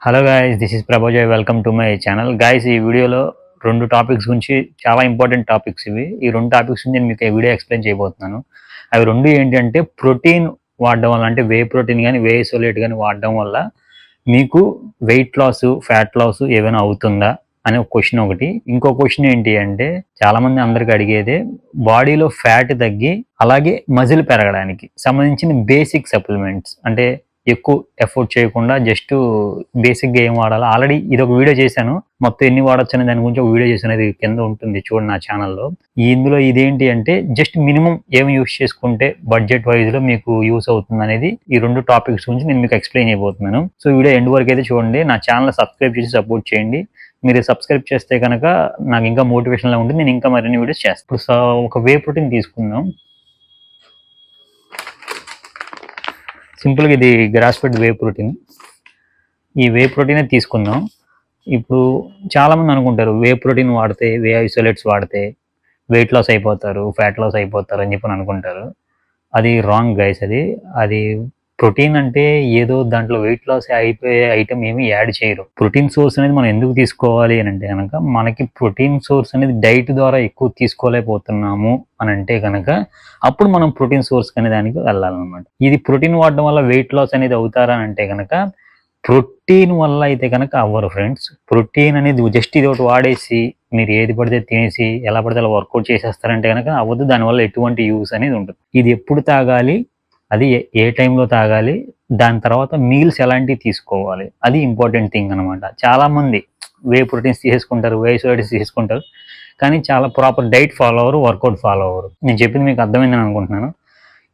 Hello guys, this is Prabhojay. Welcome to my channel. Guys, ఈ వీడియోలో 2 topics గురించి చాలా ఇంపార్టెంట్ టాపిక్స్ ఇవి. ఈ 2 టాపిక్స్ గురించి నేను మీకు ఈ వీడియో ఎక్స్‌ప్లెయిన్ చేయబోతున్నాను. అవి 2 ఏంటంటే ప్రోటీన్ వాడడం వల్ల అంటే వే ప్రోటీన్ గాని, వే ఐసోలేట్ గాని వాడడం వల్ల మీకు వెయిట్ లాస్, ఫ్యాట్ లాస్ ఏమైనా అవుతుందా అనే ఒక క్వెషన్ ఒకటి. ఇంకో క్వెషన్ ఏంటి అంటే చాలామంది అందరికి అడిగేదే బాడీలో ఫ్యాట్ తగ్గి అలాగే మజిల్ పెరగడానికి సంబంధించిన బేసిక్ సప్లిమెంట్స్ అంటే ఎక్కువ ఎఫర్ట్ చేయకుండా జస్ట్ బేసిక్‌గా ఏం వాడాలా? ఆల్రెడీ ఇదొక వీడియో చేశాను. మొత్తం ఎన్ని వాడొచ్చు అనే దాని గురించి ఒక వీడియో చేశాను. అది కింద ఉంటుంది చూడండి నా ఛానల్‌లో. ఇందులో ఇదేంటి అంటే జస్ట్ మినిమమ్ ఏమి యూజ్ చేసుకుంటే బడ్జెట్ వైస్‌లో మీకు యూజ్ అవుతుందనేది ఈ 2 టాపిక్స్ గురించి నేను మీకు ఎక్స్‌ప్లెయిన్ చేయబోతున్నాను. సో వీడియో ఎండ్ వరకు అయితే చూడండి. నా ఛానెల్‌ని సబ్స్క్రైబ్ చేసి సపోర్ట్ చేయండి. మీరు సబ్స్క్రైబ్ చేస్తే గనక నాకు ఇంకా మోటివేషన్‌లా ఉంటుంది. నేను ఇంకా మరిన్ని వీడియోస్ చేస్తాను. ఇప్పుడు ఒక వే ప్రోటీన్ తీసుకుందాం. సింపుల్‌గా ఇది గ్రాస్ ఫెడ్ వే ప్రోటీన్. ఈ వే ప్రోటీనే తీసుకుందాం. ఇప్పుడు చాలామంది అనుకుంటారు వే ప్రోటీన్ వాడితే, వే ఐసోలేట్స్ వాడితే వెయిట్ లాస్ అయిపోతారు, ఫ్యాట్ లాస్ అయిపోతారు అని చెప్పని అనుకుంటారు. అది రాంగ్ గైస్. అది ప్రోటీన్ అంటే ఏదో దాంట్లో వెయిట్ లాస్ అయిపోయే ఐటమ్ ఏమి యాడ్ చేయరు. ప్రోటీన్ సోర్స్ అనేది మనం ఎందుకు తీసుకోవాలి అని అంటే కనుక మనకి ప్రోటీన్ సోర్స్ అనేది డైట్ ద్వారా ఎక్కువ తీసుకోలేకపోతున్నాము అని అంటే కనుక అప్పుడు మనం ప్రోటీన్ సోర్స్ అనే దానికి వెళ్ళాలన్నమాట. ఇది ప్రోటీన్ వాడడం వల్ల వెయిట్ లాస్ అనేది అవుతారా అంటే కనుక ప్రోటీన్ వల్ల అయితే కనుక అవ్వరు ఫ్రెండ్స్. ప్రోటీన్ అనేది జస్ట్ ఇది ఒకటి వాడేసి మీరు ఏది పడితే తినేసి ఎలా పడితే అలా వర్కౌట్ చేసేస్తారంటే కనుక అవ్వదు. దానివల్ల ఎటువంటి యూస్ అనేది ఉంటుంది. ఇది ఎప్పుడు తాగాలి, అది ఏ టైంలో తాగాలి, దాని తర్వాత మీల్స్ ఎలాంటివి తీసుకోవాలి, అది ఇంపార్టెంట్ థింగ్ అనమాట. చాలామంది వే ప్రోటీన్స్ తీసేసుకుంటారు, వే ఐసోలేట్స్ తీసుకుంటారు, కానీ చాలా ప్రాపర్ డైట్ ఫాలో అవ్వరు, వర్కౌట్ ఫాలో అవ్వరు. నేను చెప్పింది మీకు అర్థమైందని అనుకుంటున్నాను.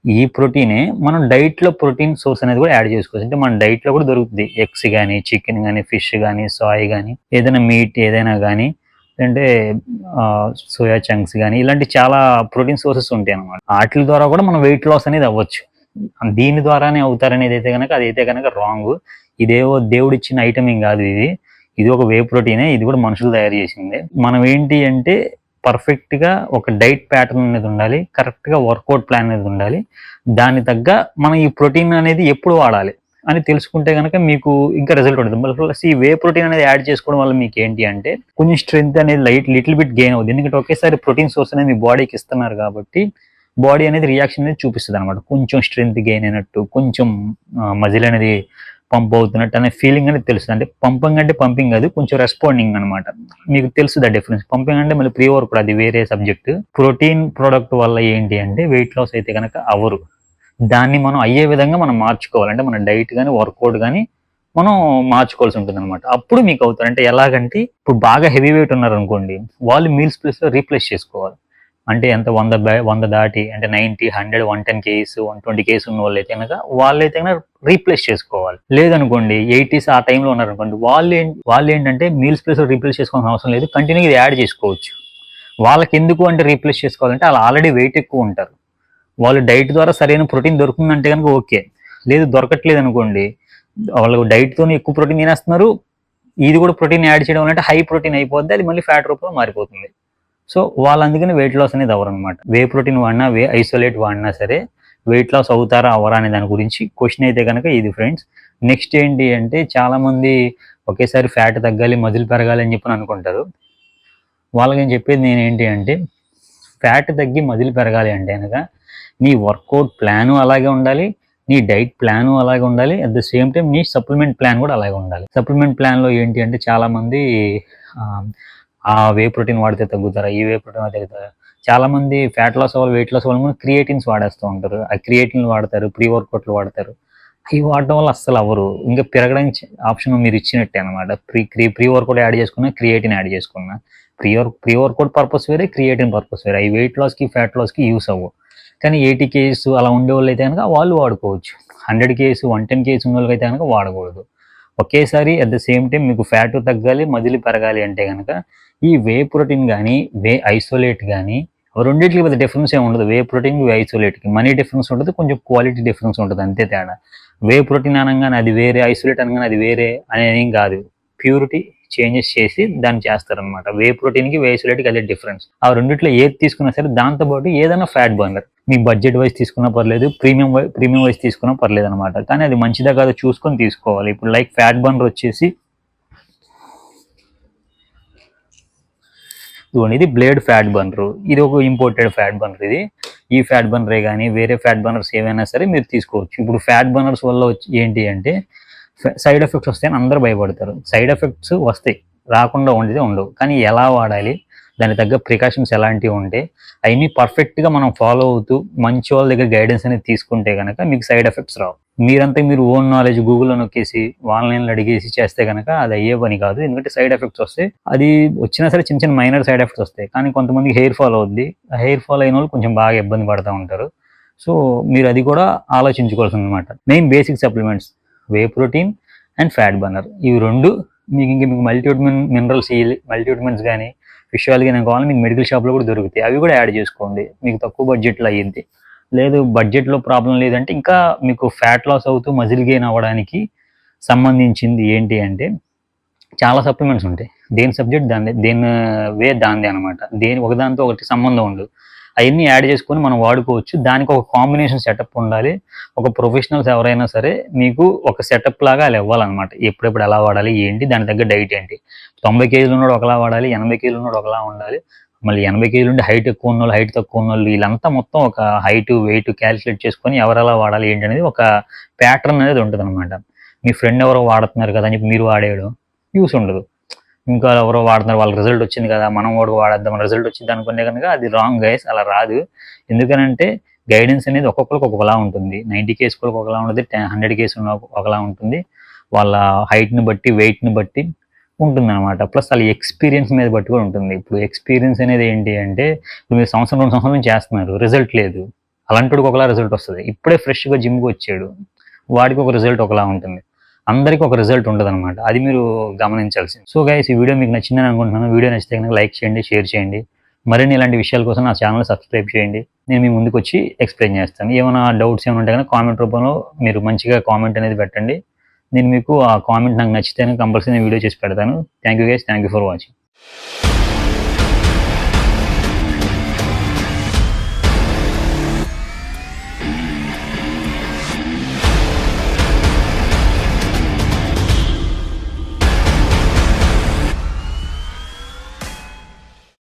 ఈ ప్రోటీనే మనం డైట్లో ప్రోటీన్ సోర్స్ అనేది కూడా యాడ్ చేసుకోవచ్చు. అంటే మన డైట్లో కూడా దొరుకుతుంది. ఎగ్స్ కానీ, చికెన్ కానీ, ఫిష్ కానీ, సాయ్ కానీ, ఏదైనా మీట్ ఏదైనా కానీ, అంటే సోయా చంక్స్ కానీ, ఇలాంటి చాలా ప్రోటీన్ సోర్సెస్ ఉంటాయి అన్నమాట. వాటి ద్వారా కూడా మనం వెయిట్ లాస్ అనేది అవ్వచ్చు. దీని ద్వారానే అవుతారనేది అయితే కనుక అదైతే కనుక రాంగ్. ఇదేవో దేవుడు ఇచ్చిన ఐటమ్ ఏం కాదు ఇది. ఇది ఒక వే ప్రోటీనే. ఇది కూడా మనుషులు తయారు చేసిందే. మనం ఏంటి అంటే పర్ఫెక్ట్గా ఒక డైట్ ప్యాటర్న్ అనేది ఉండాలి, కరెక్ట్గా వర్కౌట్ ప్లాన్ అనేది ఉండాలి. దాని తగ్గ మనం ఈ ప్రోటీన్ అనేది ఎప్పుడు వాడాలి అని తెలుసుకుంటే కనుక మీకు ఇంకా రిజల్ట్ ఉంటుంది. ప్లస్ ఈ వే ప్రోటీన్ అనేది యాడ్ చేసుకోవడం వల్ల మీకు ఏంటి అంటే కొంచెం స్ట్రెంత్ అనేది లిటిల్ బిట్ గెయిన్ అవుతుంది. ఎందుకంటే ఒకేసారి ప్రోటీన్ సోర్స్ అనేది మీ బాడీకి ఇస్తున్నారు కాబట్టి బాడీ అనేది రియాక్షన్ అనేది చూపిస్తుంది అనమాట. కొంచెం స్ట్రెంత్ గెయిన్ అయినట్టు, కొంచెం మజిల్ అనేది పంప్ అవుతున్నట్టు అనే ఫీలింగ్ అనేది తెలుస్తుంది. అంటే పంపింగ్ అంటే పంపింగ్ కాదు, కొంచెం రెస్పాండింగ్ అనమాట. మీకు తెలుస్తుంది ఆ డిఫరెన్స్. పంపింగ్ అంటే మళ్ళీ ప్రీ వర్కౌట్, అది వేరే సబ్జెక్ట్. ప్రోటీన్ ప్రోడక్ట్ వల్ల ఏంటి అంటే వెయిట్ లాస్ అయితే కనుక అవరు. దాన్ని మనం అయ్యే విధంగా మనం మార్చుకోవాలి. అంటే మన డైట్ కానీ వర్కౌట్ కానీ మనం మార్చుకోవాల్సి ఉంటుంది అనమాట. అప్పుడు మీకు అవుతారు. అంటే ఎలాగంటే ఇప్పుడు బాగా హెవీ వెయిట్ ఉన్నారు అనుకోండి, వాళ్ళు మీల్స్ ప్లేస్లో రీప్లేస్ చేసుకోవాలి. అంటే ఎంత 100 దాటి అంటే 90, 100, 110 కేజీస్, 120 కేజీస్ ఉన్న వాళ్ళైతే కనుక రీప్లేస్ చేసుకోవాలి. లేదనుకోండి 80s ఆ టైంలో ఉన్నారనుకోండి, వాళ్ళు ఏంటంటే మీల్స్ ప్లేస్లో రీప్లేస్ చేసుకోవాల్సిన అవసరం లేదు, కంటిన్యూగా ఇది యాడ్ చేసుకోవచ్చు. వాళ్ళకి ఎందుకు అంటే రీప్లేస్ చేసుకోవాలంటే వాళ్ళు ఆల్రెడీ వెయిట్ ఎక్కువ ఉంటారు. వాళ్ళు డైట్ ద్వారా సరైన ప్రోటీన్ దొరుకుతుందంటే కనుక ఓకే. లేదు దొరకట్లేదు అనుకోండి, వాళ్ళు డైట్తో ఎక్కువ ప్రోటీన్ తినేస్తున్నారు, ఇది కూడా ప్రోటీన్ యాడ్ చేయడం అంటే హై ప్రోటీన్ అయిపోద్ది, అది మళ్ళీ ఫ్యాట్ రూపంలో మారిపోతుంది. సో వాళ్ళు అందుకని వెయిట్ లాస్ అనేది అవ్వరనమాట. వే ప్రోటీన్ వాడినా, వే ఐసోలేట్ వాడినా సరే వెయిట్ లాస్ అవుతారా అవ్వరా అనే దాని గురించి క్వశ్చన్ అయితే కనుక ఇది ఫ్రెండ్స్. నెక్స్ట్ ఏంటి అంటే చాలామంది ఒకేసారి ఫ్యాట్ తగ్గాలి, మజిల్ పెరగాలి అని చెప్పి అనుకుంటారు. వాళ్ళకి నేను చెప్పేది నేనేంటి అంటే ఫ్యాట్ తగ్గి మజిల్ పెరగాలి అంటే కనుక నీ వర్కౌట్ ప్లాను అలాగే ఉండాలి, నీ డైట్ ప్లాను అలాగే ఉండాలి, అట్ ద సేమ్ టైం నీ సప్లిమెంట్ ప్లాన్ కూడా అలాగే ఉండాలి. సప్లిమెంట్ ప్లాన్లో ఏంటి అంటే చాలామంది ఆ వే ప్రోటీన్ వాడితే తగ్గుతారా, ఈ వే ప్రోటీన్ వాడితే తగ్గుతారా. చాలామంది ఫ్యాట్ లాస్ అవ్వాలి, వెయిట్ లాస్ అవ్వాలి క్రియేటిన్స్ వాడేస్తూ ఉంటారు. ఆ క్రియేటిన్లు వాడతారు, ప్రీ వర్కౌట్లు వాడతారు. అవి వాడడం వల్ల అస్సలు అవ్వరు. ఇంకా పెరగడానికి ఆప్షన్ మీరు ఇచ్చినట్టే అనమాట. ప్రీ వర్కౌట్ యాడ్ చేసుకున్నా, క్రియేటిన్ యాడ్ చేసుకున్నా, ప్రీ వర్కౌట్ పర్పస్ వేరే, క్రియేటిన్ పర్పస్ వేరే. అవి వెయిట్ లాస్కి, ఫ్యాట్ లాస్కి యూస్ అవ్వవు. కానీ 80 కేజీస్ అలా ఉండే వాళ్ళు అయితే కనుక వాళ్ళు వాడుకోవచ్చు. 100 కేజీస్, 110 కేజీస్ ఉన్న వాళ్ళకి అయితే కనుక వాడకూడదు. ఒకేసారి అట్ ద సేమ్ టైం మీకు ఫ్యాట్ తగ్గాలి, మజిల్ పెరగాలి అంటే కనుక ఈ వే ప్రోటీన్ కానీ, వే ఐసోలేట్ కానీ రెండింటికి పెద్ద డిఫరెన్స్ ఏమి ఉండదు. వే ప్రోటీన్, వే ఐసోలేట్కి మనీ డిఫరెన్స్ ఉంటుంది, కొంచెం క్వాలిటీ డిఫరెన్స్ ఉంటుంది, అంతే తేడా. వే ప్రోటీన్ అనగానే అది వేరే, ఐసోలేట్ అనగానే అది వేరే అనేది ఏం కాదు. ప్యూరిటీ చేంజెస్ చేసి దాన్ని చేస్తారనమాట. వే ప్రోటీన్కి, వే ఐసోలేట్కి అదే డిఫరెన్స్. ఆ రెండిట్లో ఏది తీసుకున్నా సరే దాంతోపాటు ఏదైనా ఫ్యాట్ బర్నర్, మీ బడ్జెట్ వైజ్ తీసుకున్నా పర్లేదు, ప్రీమియం వైజ్ తీసుకున్నా పర్లేదు అనమాట. కానీ అది మంచిదా కాదో చూసుకొని తీసుకోవాలి. ఇప్పుడు లైక్ ఫ్యాట్ బర్నర్ వచ్చేసి ఇదిగోండి ఇది బ్లేడ్ ఫ్యాట్ బర్నర్, ఇది ఒక ఇంపోర్టెడ్ ఫ్యాట్ బర్నర్. ఇది ఈ ఫ్యాట్ బర్నరే కానీ వేరే ఫ్యాట్ బర్నర్స్ ఏవైనా సరే మీరు తీసుకోవచ్చు. ఇప్పుడు ఫ్యాట్ బర్నర్స్ వల్ల ఏంటి అంటే సైడ్ ఎఫెక్ట్స్ వస్తాయని అందరూ భయపడతారు. సైడ్ ఎఫెక్ట్స్ వస్తాయి, రాకుండా ఉండేది ఉండవు. కానీ ఎలా వాడాలి, దానికి తగ్గ ప్రికాషన్స్ ఎలాంటివి ఉంటాయి, అవన్నీ పర్ఫెక్ట్గా మనం ఫాలో అవుతూ మంచి వాళ్ళ దగ్గర గైడెన్స్ అనేది తీసుకుంటే కనుక మీకు సైడ్ ఎఫెక్ట్స్ రావు. మీరంతా మీరు ఓన్ నాలెడ్జ్ గూగుల్లో నొక్కేసి ఆన్లైన్లో అడిగేసి చేస్తే కనుక అది అయ్యే పని కాదు. ఎందుకంటే సైడ్ ఎఫెక్ట్స్ వస్తాయి. అది వచ్చినా సరే చిన్న చిన్న మైనర్ సైడ్ ఎఫెక్ట్స్ వస్తాయి. కానీ కొంతమందికి హెయిర్ ఫాల్ అవుద్ది. ఆ హెయిర్ ఫాల్ అయిన వాళ్ళు కొంచెం బాగా ఇబ్బంది పడుతూ ఉంటారు. సో మీరు అది కూడా ఆలోచించుకోవాల్సింది అనమాట. Main basic supplements whey protein and fat burner, ఇవి రెండు మీకు మల్టీవిటమిన్ మినరల్స్, మల్టీవిటమిన్స్ కానీ ఫిష్ ఆయిల్ కానీ కావాలి మీకు మెడికల్ షాప్లో కూడా దొరుకుతాయి. అవి కూడా యాడ్ చేసుకోండి, మీకు తక్కువ బడ్జెట్లో అయ్యింది. లేదు బడ్జెట్లో ప్రాబ్లం లేదంటే ఇంకా మీకు ఫ్యాట్ లాస్ అవుతూ మజిల్ గెయిన్ అవ్వడానికి సంబంధించింది ఏంటి అంటే చాలా సప్లిమెంట్స్ ఉంటాయి. దేని సబ్జెక్ట్ దాని, దేని వే దానిదే అనమాట. ఒకదానితో ఒకటి సంబంధం ఉండదు. అవన్నీ యాడ్ చేసుకొని మనం వాడుకోవచ్చు. దానికి ఒక కాంబినేషన్ సెటప్ ఉండాలి. ఒక ప్రొఫెషనల్స్ ఎవరైనా సరే మీకు ఒక సెటప్ లాగా అలా ఇవ్వాలన్నమాట. ఎప్పుడెప్పుడు ఎలా వాడాలి ఏంటి, దాని తగ్గ డైట్ ఏంటి. 90 కేజీలు ఉన్నాడు ఒకలా వాడాలి, 80 కేజీలు ఉన్నాడు ఒకలా ఉండాలి. మళ్ళీ 80 కేజీలు ఉంటే హైట్ ఎక్కువ ఉన్నోళ్ళు, హైట్ తక్కువ ఉన్నోళ్ళు, వీళ్ళంతా మొత్తం ఒక హైట్ వెయిట్ క్యాలిక్యులేట్ చేసుకొని ఎవరెలా వాడాలి ఏంటి అనేది ఒక ప్యాటర్న్ అనేది ఉంటుంది అనమాట. మీ ఫ్రెండ్ ఎవరో వాడుతున్నారు కదా అని చెప్పి మీరు వాడేయడం యూస్ ఉండదు. ఇంకా ఎవరో వాడుతున్నారు, వాళ్ళకి రిజల్ట్ వచ్చింది కదా మనం కూడా వాడేద్దాం, రిజల్ట్ వచ్చింది అనుకుంటే కనుక అది రాంగ్ గైస్, అలా రాదు. ఎందుకనంటే గైడెన్స్ అనేది ఒక్కొక్కరికి ఒకలా ఉంటుంది. 90 కేసు ఒకలా ఉంటుంది, 100 కేసు ఒకలా ఉంటుంది. వాళ్ళ హైట్ని బట్టి వెయిట్ని బట్టి ఉంటుంది అనమాట. ప్లస్ వాళ్ళ ఎక్స్పీరియన్స్ మీద బట్టి కూడా ఉంటుంది. ఇప్పుడు ఎక్స్పీరియన్స్ అనేది ఏంటి అంటే ఇప్పుడు మీరు సంవత్సరం 2 సంవత్సరాలు చేస్తున్నారు, రిజల్ట్ లేదు, అలాంటికి ఒకలా రిజల్ట్ వస్తుంది. ఇప్పుడే ఫ్రెష్గా జిమ్కి వచ్చాడు, వాడికి ఒక రిజల్ట్ ఒకలా ఉంటుంది. అందరికీ ఒక రిజల్ట్ ఉంటుంది అనమాట. అది మీరు గమనించాల్సింది. సో గైస్, ఈ వీడియో మీకు నచ్చిందని అనుకుంటున్నాను. వీడియో నచ్చితే కనుక లైక్ చేయండి, షేర్ చేయండి. మరిన్ని ఇలాంటి విషయాల కోసం నా ఛానల్ సబ్స్క్రైబ్ చేయండి. నేను మీ ముందుకు వచ్చి ఎక్స్ప్లెయిన్ చేస్తాను. ఏమైనా డౌట్స్ ఏమైనా ఉంటే కనుక కామెంట్ రూపంలో మీరు మంచిగా కామెంట్ అనేది పెట్టండి. నేను మీకు ఆ కామెంట్ నాకు నచ్చితే కంపల్సరీ నేను వీడియో చేసి పెడతాను. Thank you guys, thank you for watching.